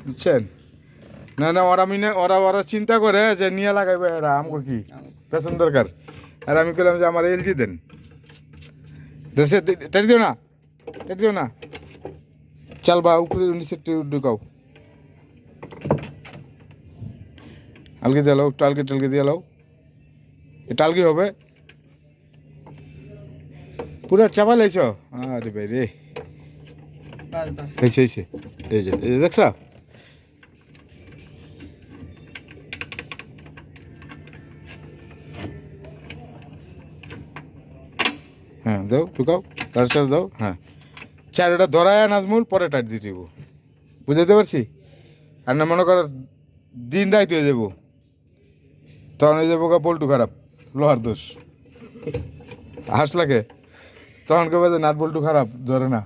বুঝছেন না না ওরা ওরা চিন্তা করে যে নিয়ে লাগাইবে এরা আমাকে কি পেছন দরকার আর আমি বললাম যে আমার এলজি দেন টাটি দিও না চাল বা উপরে নিচে একটু ঢুকাও আলগি দিয়ে লাও টালকে দিয়ে লাও এ টালকি হবে পুরো চাপা লাইছ আরে ভাই রে এই যে দেখছ হ্যাঁ দাও ঢুকাও টাচ দাও হ্যাঁ চারটা ধরায় নাজমুল পরে টাচ দিয়ে দিব বুঝাইতে পারছি আর না মনে করো দিন রাইতে হয়ে যাবো তখন হয়ে যাবো পল্টু খারাপ লোহার দোষ হাস লাগে তখন কেউ নাট বল্টু খারাপ ধরে না